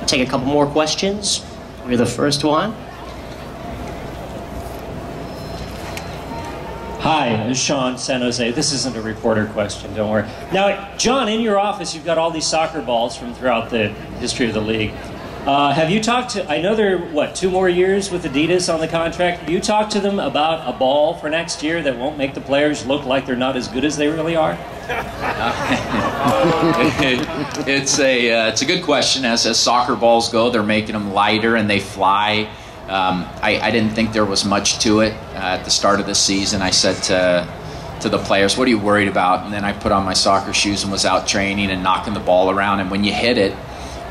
I'll take a couple more questions. You're the first one. Hi, it's Sean, San Jose. This isn't a reporter question, don't worry. Now, John, in your office, you've got all these soccer balls from throughout the history of the league. Have you talked to, I know they're, what, 2 more years with Adidas on the contract. Have you talked to them about a ball for next year that won't make the players look like they're not as good as they really are? It's a good question. As soccer balls go, they're making them lighter and they fly. I didn't think there was much to it at the start of the season. I said to the players, what are you worried about? And then I put on my soccer shoes and was out training and knocking the ball around. And when you hit it,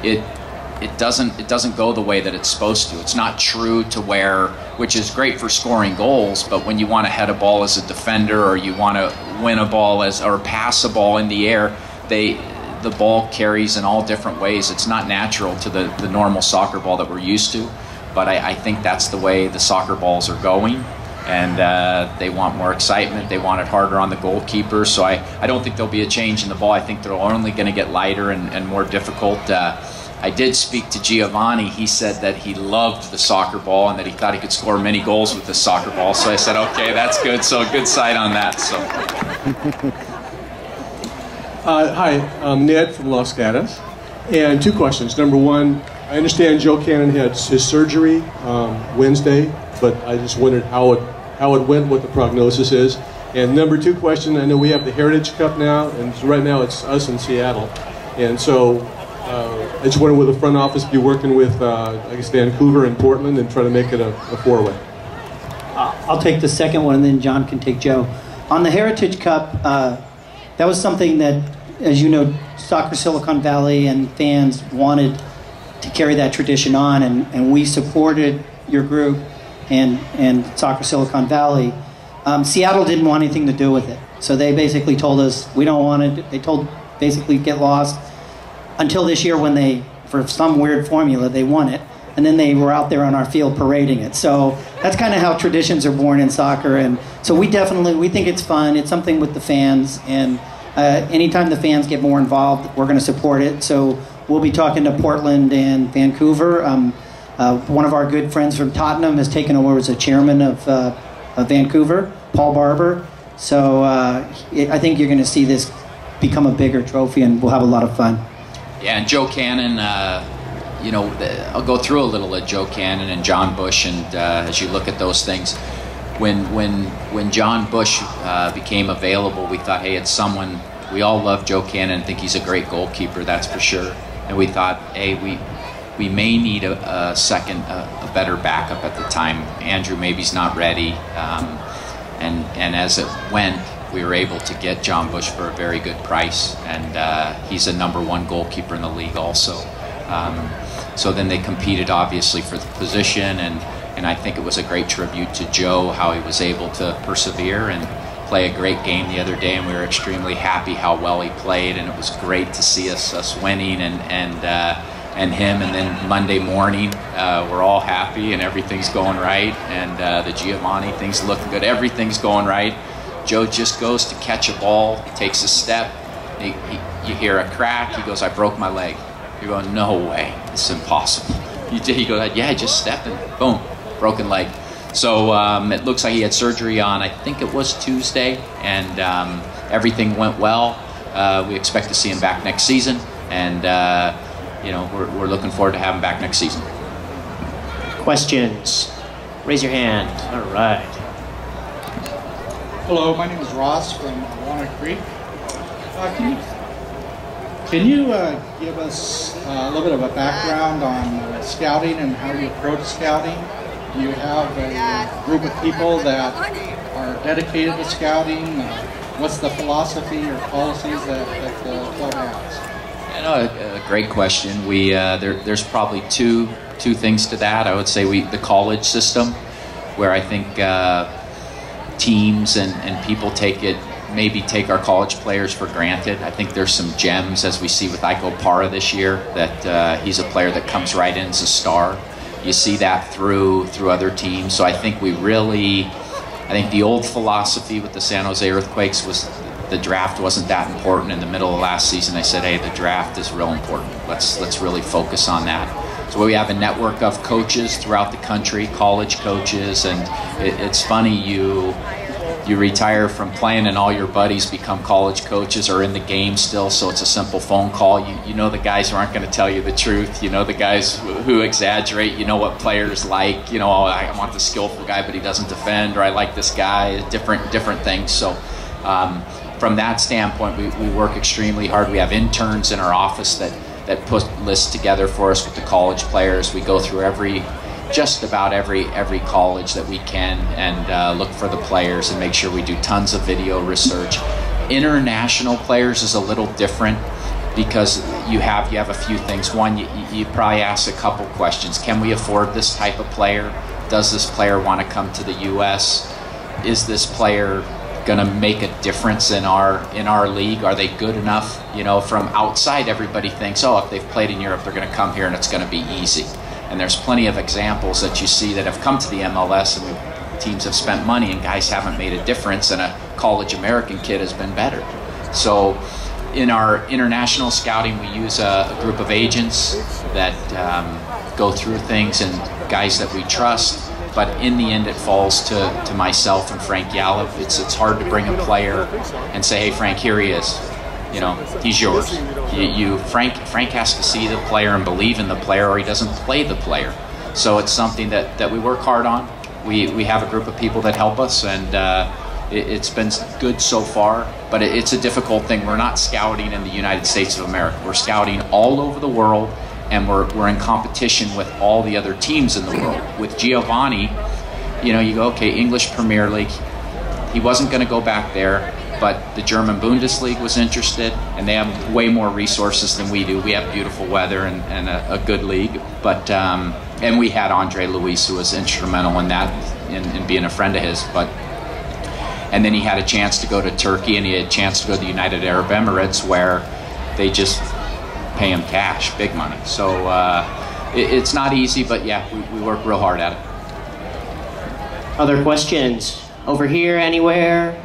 it doesn't go the way that it's supposed to. It's not true to where, which is great for scoring goals, but when you want to head a ball as a defender or you want to win a ball or pass a ball in the air, the ball carries in all different ways. It's not natural to the normal soccer ball that we're used to. But I think that's the way the soccer balls are going, and they want more excitement. They want it harder on the goalkeeper. So I don't think there'll be a change in the ball. I think they're only going to get lighter and more difficult. I did speak to Giovanni. He said that he loved the soccer ball and that he thought he could score many goals with the soccer ball. So I said, okay, that's good. So a good sight on that. So. Hi, I'm Ned from Los Gatos. And 2 questions. Number 1, I understand Joe Cannon had his surgery Wednesday, but I just wondered how it went, what the prognosis is. And number 2 question, I know we have the Heritage Cup now, and right now it's us in Seattle. And so I just wonder, will the front office be working with, I guess, Vancouver and Portland and try to make it a 4-way? I'll take the second one, and then John can take Joe. On the Heritage Cup, that was something that, as you know, Soccer Silicon Valley and fans wanted to carry that tradition on, and we supported your group and Soccer Silicon Valley. Seattle didn't want anything to do with it, so they basically told us we don't want it. They told basically get lost until this year when they, for some weird formula, they won it, and then they were out there on our field parading it. So that's kind of how traditions are born in soccer, and so we think it's fun. It's something with the fans, and anytime the fans get more involved, we're going to support it. So we'll be talking to Portland and Vancouver. One of our good friends from Tottenham has taken over as the chairman of Vancouver, Paul Barber. So I think you're going to see this become a bigger trophy, and we'll have a lot of fun. Yeah, and Joe Cannon, you know, I'll go through a little at Joe Cannon and John Bush, and as you look at those things, when John Bush became available, we thought, hey, it's someone, we all love Joe Cannon, think he's a great goalkeeper, that's for sure. And we thought, hey, we may need a better backup at the time. Andrew maybe's not ready. And as it went, we were able to get John Bush for a very good price. And he's a #1 goalkeeper in the league also. So then they competed obviously for the position, and I think it was a great tribute to Joe, how he was able to persevere and play a great game the other day, and we were extremely happy how well he played, and it was great to see us winning and him. And then Monday morning, we're all happy and everything's going right, and the Giovanni thing's looking good, everything's going right. Joe just goes to catch a ball, takes a step, you hear a crack, he goes, I broke my leg. You're going, no way, it's impossible. He goes, yeah, I just stepped and boom, broken leg. So it looks like he had surgery on, I think it was Tuesday, and everything went well. We expect to see him back next season, and you know, we're looking forward to having him back next season. Questions? Raise your hand. All right. Hello, my name is Ross from Walnut Creek. Can you give us a little bit of a background on scouting and how you approach scouting? Do you have a group of people that are dedicated to scouting? What's the philosophy or policies that the club has? You know, a great question. We there's probably two things to that. I would say the college system, where I think teams and people maybe take our college players for granted. I think there's some gems, as we see with Iko Para this year, that he's a player that comes right in as a star. You see that through other teams. So I think the old philosophy with the San Jose Earthquakes was the draft wasn't that important. In the middle of last season, I said, hey, the draft is real important. Let's really focus on that. So we have a network of coaches throughout the country, college coaches, and it's funny, you retire from playing and all your buddies become college coaches or in the game still, so it's a simple phone call. You know the guys who aren't going to tell you the truth. You know the guys who exaggerate. You know what players like. You know, oh, I want the skillful guy, but he doesn't defend, or I like this guy. Different things. So from that standpoint, we work extremely hard. We have interns in our office that put lists together for us with the college players. We go through just about every college that we can and look for the players and make sure we do tons of video research. International players is a little different because you have a few things. One, you probably ask a couple questions. Can we afford this type of player? Does this player want to come to the U.S.? Is this player going to make a difference in our league? Are they good enough? You know, from outside, everybody thinks, oh, if they've played in Europe, they're going to come here and it's going to be easy. And there's plenty of examples that you see that have come to the MLS and teams have spent money and guys haven't made a difference, and a college American kid has been better. So in our international scouting, we use a group of agents that go through things and guys that we trust. But in the end, it falls to myself and Frank Yallop. It's hard to bring a player and say, hey, Frank, here he is. You know, he's yours. Frank has to see the player and believe in the player, or he doesn't play the player. So it's something that we work hard on. We have a group of people that help us, and it's been good so far. But it's a difficult thing. We're not scouting in the United States of America. We're scouting all over the world, and we're in competition with all the other teams in the world. With Giovanni, you know, you go, okay, English Premier League. He wasn't going to go back there. But the German Bundesliga was interested, and they have way more resources than we do. We have beautiful weather and a good league. But and we had Andre Luis, who was instrumental in that, in being a friend of his. And then he had a chance to go to Turkey, and he had a chance to go to the United Arab Emirates, where they just pay him cash, big money. So it's not easy, but yeah, we work real hard at it. Other questions? Over here, anywhere?